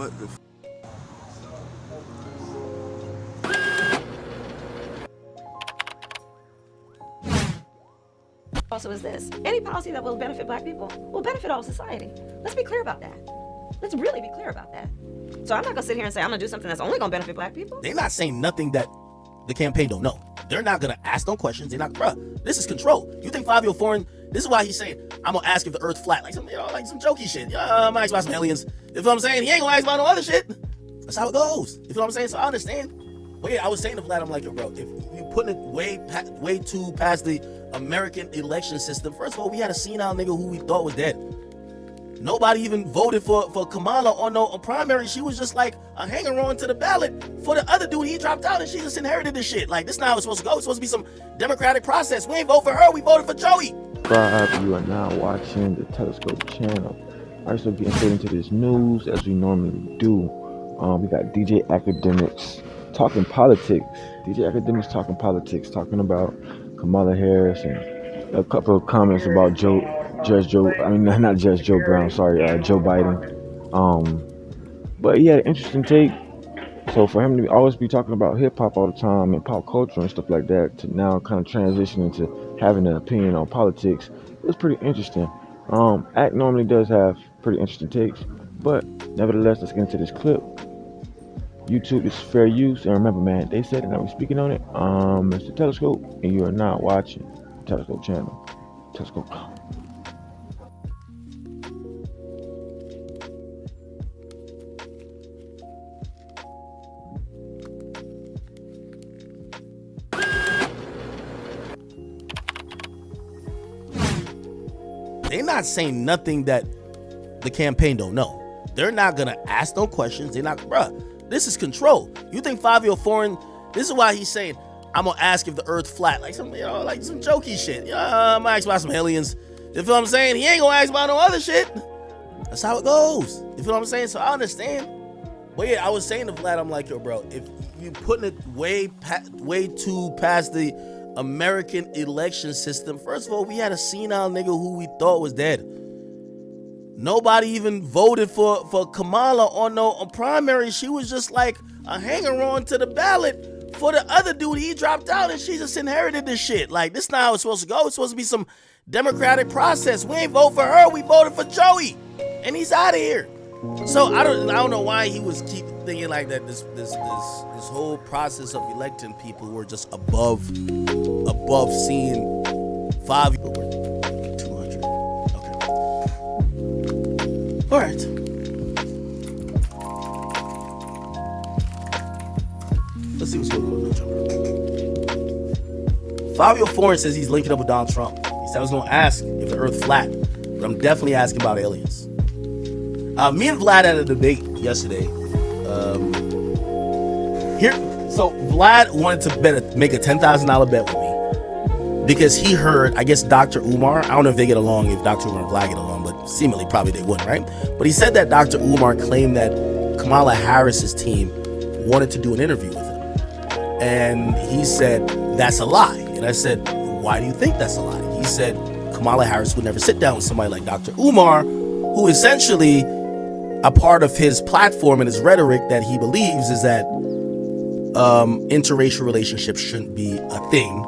What the Also is this. Any policy that will benefit black people will benefit all society. Let's be clear about that. Let's really be clear about that. So I'm not gonna sit here and say I'm gonna do something that's only gonna benefit black people. They're not saying nothing that the campaign don't know. They're not gonna ask no questions. They're not, bruh, this is control. You think Fabio Foreign, this is why he's saying, I'm gonna ask if the earth flat, like some, like some jokey shit. Yeah, I'm gonna ask about some aliens. You feel what I'm saying? He ain't gonna ask about no other shit. That's how it goes. You feel what I'm saying? So I understand. But yeah, I was saying to Vlad, I'm like, yo, bro, if you putting it way too past the American election system, first of all, we had a senile nigga who we thought was dead. Nobody even voted for Kamala on no primary. She was just like a hanger on to the ballot for the other dude. He dropped out and she just inherited this shit. Like, this is not how it's supposed to go. It's supposed to be some democratic process. We ain't vote for her. We voted for Joey. You are now watching the Telescope channel. Alright, so getting straight into this news as we normally do. We got DJ Akademiks talking politics. DJ Akademiks talking politics, talking about Kamala Harris and a couple of comments about Joe Brown, Joe Biden. But he had an interesting take. So for him to always be talking about hip hop all the time and pop culture and stuff like that, to now kind of transition into having an opinion on politics, it was pretty interesting. Act normally does have pretty interesting takes, but nevertheless, let's get into this clip. YouTube is fair use, and remember, man, they said it, and I was speaking on it. It's the Telescope, and you are not watching the Telescope channel. Telescope. They're not saying nothing that the campaign don't know. They're not gonna ask no questions. They're not, bruh, this is control. You think Fabio Foreign, this is why he's saying, I'm gonna ask if the earth flat, like some, like some jokey shit. Yeah, I'm gonna ask about some aliens. You feel what I'm saying? He ain't gonna ask about no other shit. That's how it goes. You feel what I'm saying? So I understand. But yeah, I was saying to Vlad, I'm like, yo, bro, if you putting it way too past the American election system, first of all, we had a senile nigga who we thought was dead. Nobody even voted for Kamala on no primary. She was just like a hanger on to the ballot for the other dude. He dropped out and she just inherited this shit. Like, this is not how it's supposed to go. It's supposed to be some democratic process. We ain't vote for her. We voted for Joey, and he's out of here. So I don't know why he was keep thinking like that. This whole process of electing people were just above seeing 5. 200. Okay. All right. Let's see what's going on. Fabio Foreign says he's linking up with Donald Trump. He said I was going to ask if the earth flat, but I'm definitely asking about aliens. Me and Vlad had a debate yesterday. So Vlad wanted to make a $10,000 bet with me because he heard, I guess, Dr. Umar. I don't know if they get along, if Dr. Umar and Vlad get along, but seemingly probably they wouldn't, right? But he said that Dr. Umar claimed that Kamala Harris's team wanted to do an interview with him. And he said, that's a lie. And I said, why do you think that's a lie? He said, Kamala Harris would never sit down with somebody like Dr. Umar, who essentially, a part of his platform and his rhetoric that he believes is that interracial relationships shouldn't be a thing.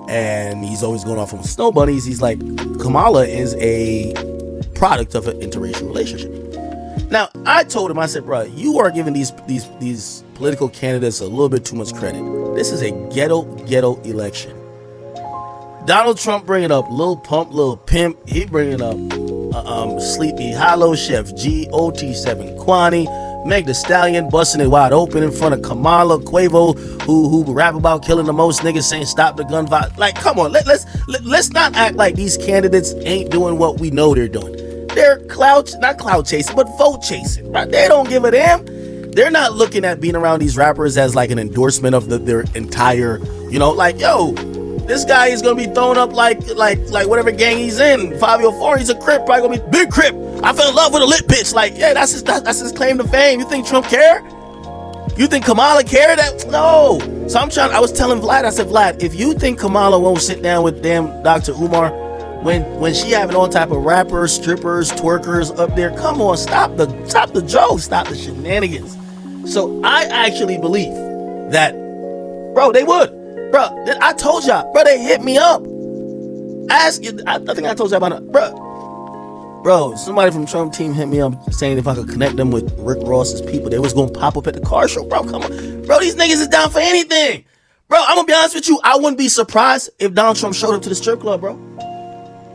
And he's always going off on snow bunnies. He's like, Kamala is a product of an interracial relationship. Now, I told him, I said, bro, you are giving these political candidates a little bit too much credit. This is a ghetto election. Donald Trump bringing up Lil Pump, Lil Pimp. He bringing up Sleepy Hollow, Chef G, OT7 Kwani, Meg Thee Stallion busting it wide open in front of Kamala, Quavo, who rap about killing the most niggas, saying stop the gun violence. Like, come on, let's not act like these candidates ain't doing what we know they're doing. They're not clout chasing, but vote chasing. Right? They don't give a damn. They're not looking at being around these rappers as like an endorsement of their entire, like, yo, this guy is gonna be thrown up like whatever gang he's in. Fabio Foreign, he's a Crip, probably gonna be big Crip. I fell in love with a lit bitch. Like, yeah, that's his claim to fame. You think Trump care? You think Kamala care? That no. So I was telling Vlad, I said, Vlad, if you think Kamala won't sit down with damn Dr. Umar, when she having all type of rappers, strippers, twerkers up there. Come on, stop the jokes, stop the shenanigans. So I actually believe that, bro, they would. Bro, I told y'all, bro, they hit me up. I think I told y'all about it. Bro, somebody from Trump team hit me up saying if I could connect them with Rick Ross's people, they was gonna pop up at the car show. Bro, come on. Bro, these niggas is down for anything. Bro, I'm gonna be honest with you. I wouldn't be surprised if Donald Trump showed up to the strip club, bro.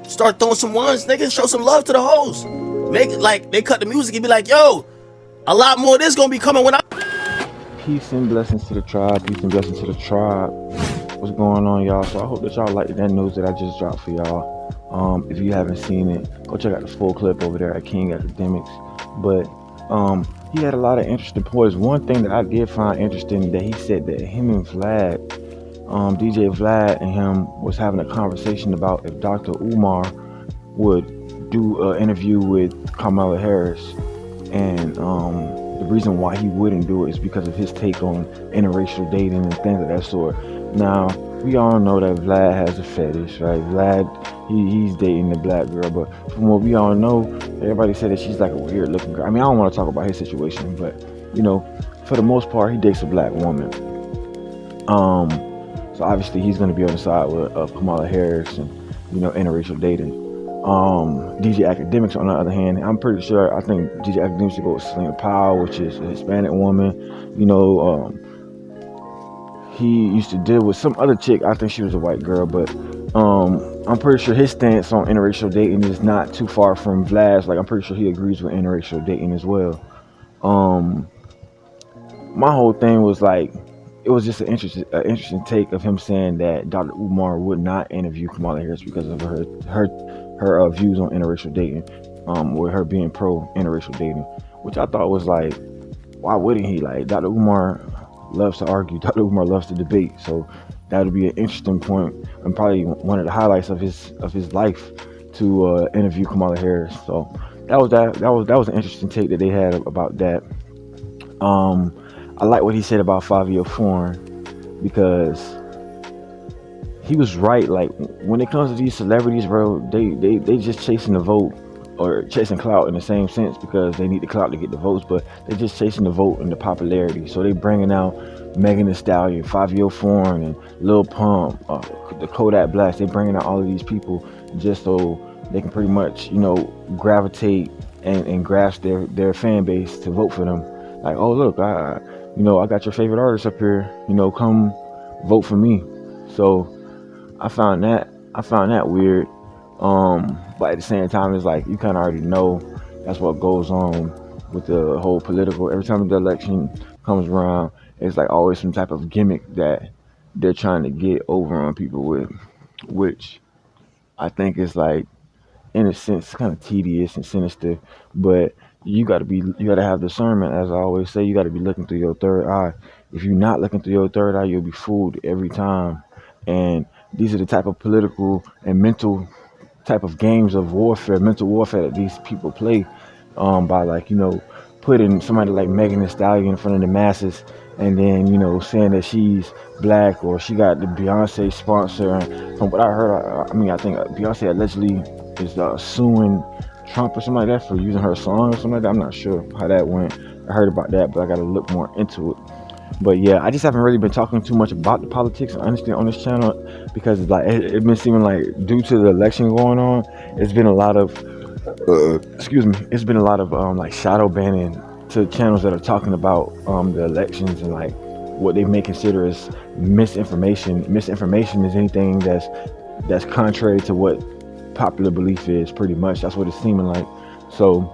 Start throwing some ones, niggas. Show some love to the hoes. Make it like they cut the music and be like, yo, a lot more of this gonna be coming when I. Peace and blessings to the tribe. Peace and blessings to the tribe. What's going on, y'all? So I hope that y'all liked that news that I just dropped for y'all. If you haven't seen it, go check out the full clip over there at King Academics. But he had a lot of interesting points. One thing that I did find interesting that he said that him and Vlad, DJ Vlad and him was having a conversation about if Dr. Umar would do an interview with Kamala Harris, and the reason why he wouldn't do it is because of his take on interracial dating and things of that sort. Now, we all know that Vlad has a fetish, right? Vlad, he's dating the black girl, but from what we all know, everybody said that she's like a weird looking girl. I mean, I don't want to talk about his situation, but you know, for the most part, he dates a black woman. So obviously he's going to be on the side of Kamala Harris and, you know, interracial dating. DJ Akademiks, on the other hand, I'm pretty sure, I think DJ Akademiks should go with Selena Powell, which is a Hispanic woman. You know, he used to deal with some other chick. I think she was a white girl, but I'm pretty sure his stance on interracial dating is not too far from Vlad's. Like, I'm pretty sure he agrees with interracial dating as well. My whole thing was like, it was just an interesting take of him saying that Dr. Umar would not interview Kamala Harris because of her views on interracial dating, with her being pro interracial dating, which I thought was like, why wouldn't he? Like, Dr. Umar loves to argue. Dr. Umar loves to debate. So that would be an interesting point and probably one of the highlights of his life to interview Kamala Harris. So that was an interesting take that they had about that. I like what he said about Fabio Foreign, because he was right. Like, when it comes to these celebrities, bro, they just chasing the vote or chasing clout in the same sense, because they need the clout to get the votes, but they're just chasing the vote and the popularity. So they bringing out Megan Thee Stallion, Fabio Foreign, and Lil Pump, the Kodak Blacks. They bringing out all of these people just so they can pretty much, you know, gravitate and grasp their fan base to vote for them. Like, oh look, I got your favorite artist up here. You know, come vote for me. So I found that weird. But at the same time, it's like, you kind of already know that's what goes on with the whole political. Every time the election comes around, it's like always some type of gimmick that they're trying to get over on people with, which I think is like, in a sense, kind of tedious and sinister. But you gotta have discernment. As I always say, you gotta be looking through your third eye. If you're not looking through your third eye, you'll be fooled every time. And these are the type of political and mental type of games of warfare, mental warfare that these people play, by, like, you know, putting somebody like Megan Thee Stallion in front of the masses, and then, you know, saying that she's black or she got the Beyonce sponsor. And from what I heard, I think Beyonce allegedly is suing Trump or something like that for using her song or something like that. I'm not sure how that went. I heard about that, but I got to look more into it. But yeah, I just haven't really been talking too much about the politics, honestly, on this channel, because like it's been seeming like, due to the election going on, it's been a lot of it's been a lot of like shadow banning to channels that are talking about the elections and like what they may consider as misinformation. Misinformation is anything that's contrary to what popular belief is. Pretty much that's what it's seeming like. So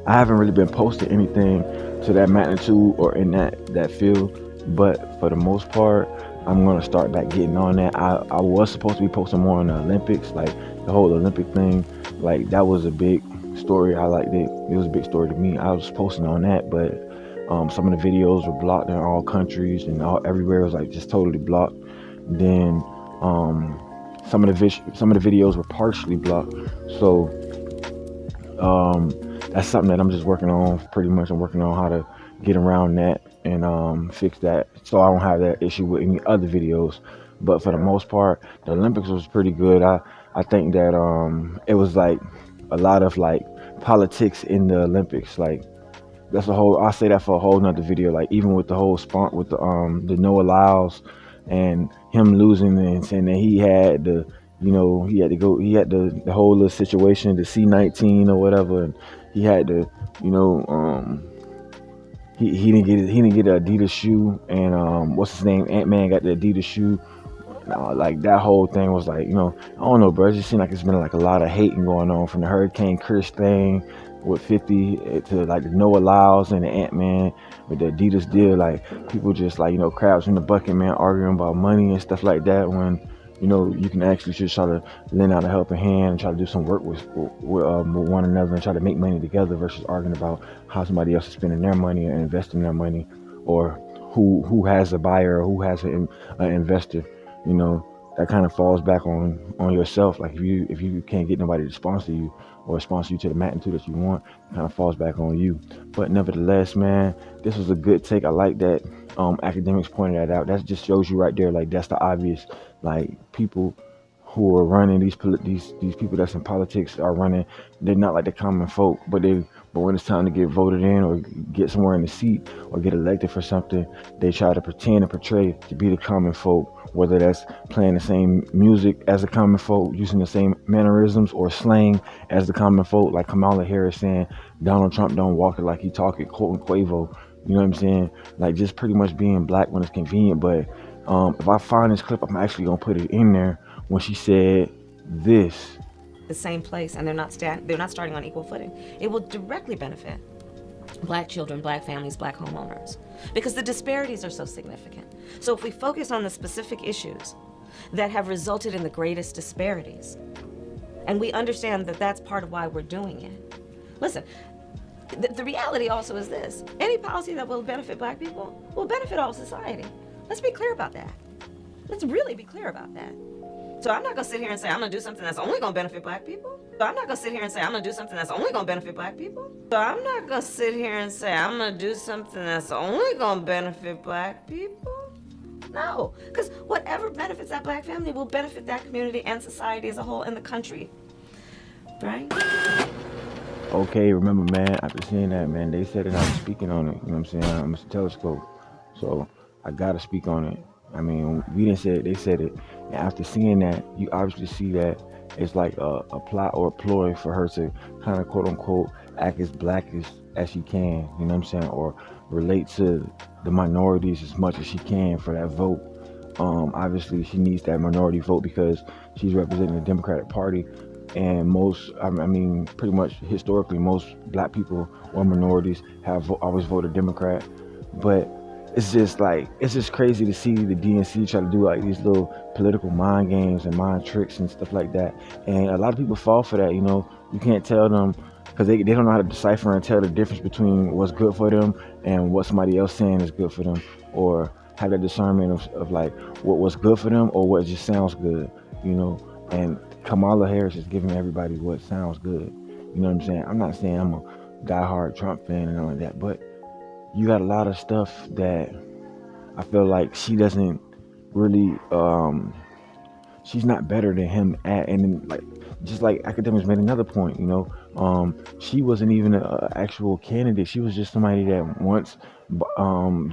I haven't really been posting anything to that magnitude or in that field, but for the most part, I'm gonna start back getting on that. I was supposed to be posting more on the Olympics, like the whole Olympic thing. Like, that was a big story. I liked it. It was a big story to me. I was posting on that, but some of the videos were blocked in all countries, and everywhere was like just totally blocked. Then some of the videos were partially blocked. So that's something that I'm just working on. Pretty much, I'm working on how to get around that and fix that, so I don't have that issue with any other videos. But for the most part, the Olympics was pretty good. I think that it was like a lot of like politics in the Olympics. Like that's a whole. I'll say that for a whole nother video. Like even with the whole spawn with the Noah Lyles and him losing and saying that he had the, he had to go. He had the whole little situation, the C-19 or whatever, and he had to, you know, he didn't get an Adidas shoe, and what's his name, Ant-Man got the Adidas shoe. Like that whole thing was like, I don't know, bro. It just seemed like it's been like a lot of hating going on from the Hurricane Chris thing with 50 to like the Noah Lyles and the Ant-Man with the Adidas deal. Like people just like, crabs in the bucket, man, arguing about money and stuff like that when, you can actually just try to lend out a helping hand and try to do some work with one another and try to make money together versus arguing about how somebody else is spending their money and investing their money, or who has a buyer or who has an investor. That kind of falls back on yourself. Like if you can't get nobody to sponsor you or sponsor you to the magnitude that you want, it kind of falls back on you. But nevertheless, man, this was a good take. I like that Akademiks pointed that out. That just shows you right there, like that's the obvious. Like people who are running these people that's in politics are running. They're not like the common folk, but when it's time to get voted in or get somewhere in the seat or get elected for something, they try to pretend and portray to be the common folk. Whether that's playing the same music as the common folk, using the same mannerisms or slang as the common folk, like Kamala Harris saying Donald Trump don't walk it like he talk it, quoting Quavo. You know what I'm saying? Like just pretty much being black when it's convenient. But if I find this clip, I'm actually gonna put it in there when she said this. The same place, and they're not starting on equal footing. It will directly benefit black children, black families, black homeowners, because the disparities are so significant. So if we focus on the specific issues that have resulted in the greatest disparities, and we understand that that's part of why we're doing it. Listen, the reality also is this: any policy that will benefit black people will benefit all society. Let's be clear about that. Let's really be clear about that. So I'm not gonna sit here and say I'm gonna do something that's only gonna benefit black people. So I'm not gonna sit here and say I'm gonna do something that's only gonna benefit black people. So I'm not gonna sit here and say I'm gonna do something that's only gonna benefit black people. No, because whatever benefits that black family will benefit that community and society as a whole and the country. Right? Okay, remember, man, after seeing that, man, they said it, I'm speaking on it. You know what I'm saying? I'm Mr. Telescope. So I gotta speak on it. I mean, we didn't say it, they said it. And after seeing that, you obviously see that it's like a plot or a ploy for her to kind of quote unquote act as black as she can, you know what I'm saying? Or relate to the minorities as much as she can for that vote. Obviously, she needs that minority vote because she's representing the Democratic Party. And pretty much historically, most black people or minorities have always voted Democrat. But it's just crazy to see the DNC try to do like these little political mind games and mind tricks and stuff like that. And a lot of people fall for that. You can't tell them because they don't know how to decipher and tell the difference between what's good for them and what somebody else saying is good for them, or have that discernment of like what's good for them or what just sounds good. And Kamala Harris is giving everybody what sounds good. You know what I'm saying? I'm not saying I'm a diehard Trump fan and all of that, but you got a lot of stuff that I feel like she doesn't really she's not better than him at. And then, like, just like Akademiks made another point, she wasn't even an actual candidate. She was just somebody that once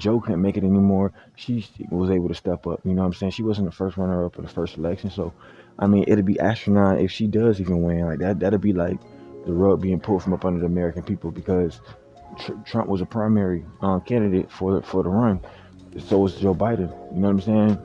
Joe couldn't make it anymore, she was able to step up. You know what I'm saying? She wasn't the first runner up in the first election. So I mean, it'd be astronaut if she does even win. Like that'd be like the rug being pulled from up under the American people, because Trump was a primary candidate for the run. So was Joe Biden. You know what I'm saying?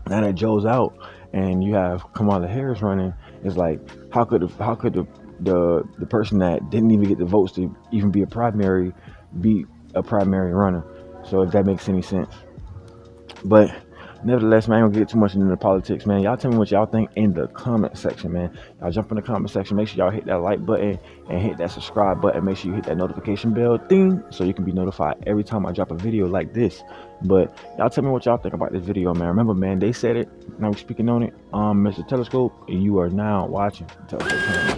Now that Joe's out and you have Kamala Harris running, it's like how could the person that didn't even get the votes to even be a primary be a primary runner? So if that makes any sense. But nevertheless, man, I ain't gonna get too much into the politics, man. Y'all tell me what y'all think in the comment section, man. Y'all jump in the comment section. Make sure y'all hit that like button and hit that subscribe button. Make sure you hit that notification bell ding so you can be notified every time I drop a video like this. But y'all tell me what y'all think about this video, man. Remember, man, they said it. Now we're speaking on it. Mr. Telescope, and you are now watching Telescope Channel.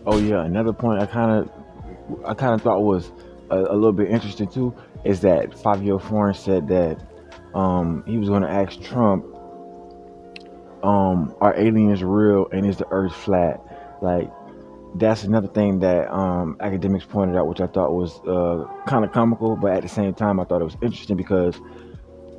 Oh yeah, another point I kind of thought was a little bit interesting too is that 5-year foreign said that He was going to ask Trump, are aliens real and is the Earth flat? Like that's another thing that academics pointed out, which I thought was kind of comical, but at the same time, I thought it was interesting because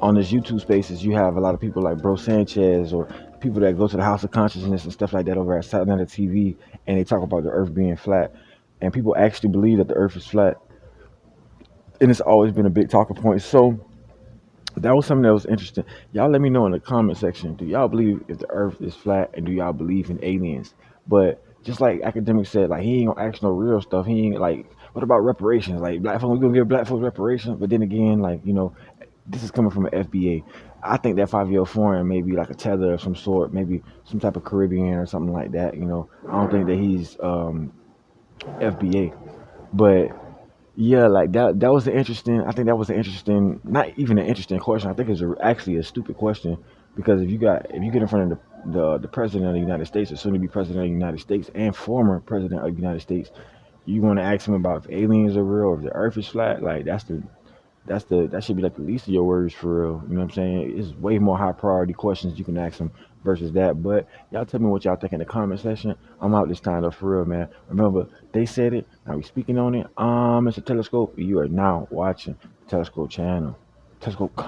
on this YouTube Spaces, you have a lot of people like Bro Sanchez or people that go to the House of Consciousness and stuff like that over at Saturday Night TV, and they talk about the Earth being flat, and people actually believe that the Earth is flat, and it's always been a big talking point. So that was something that was interesting. Y'all let me know in the comment section. Do y'all believe if the Earth is flat, and do y'all believe in aliens? But just like academics said, like he ain't gonna ask no real stuff. He ain't like, what about reparations? Like black folks, we gonna give black folks reparations? But then again, like this is coming from an FBA. I think that 5 year foreign may be like a tether of some sort, maybe some type of Caribbean or something like that. I don't think that he's FBA, but yeah, like that was an interesting. I think that was an interesting, not even an interesting question. I think it's actually a stupid question because if you get in front of the president of the United States, or soon to be president of the United States, and former president of the United States, you want to ask him about if aliens are real or if the Earth is flat. Like that should be like the least of your worries for real. You know what I'm saying? It's way more high priority questions you can ask them versus that. But y'all tell me what y'all think in the comment section. I'm out this time though for real, man. Remember, they said it. Now we speaking on it. It's a telescope. You are now watching Telescope channel. Telescope.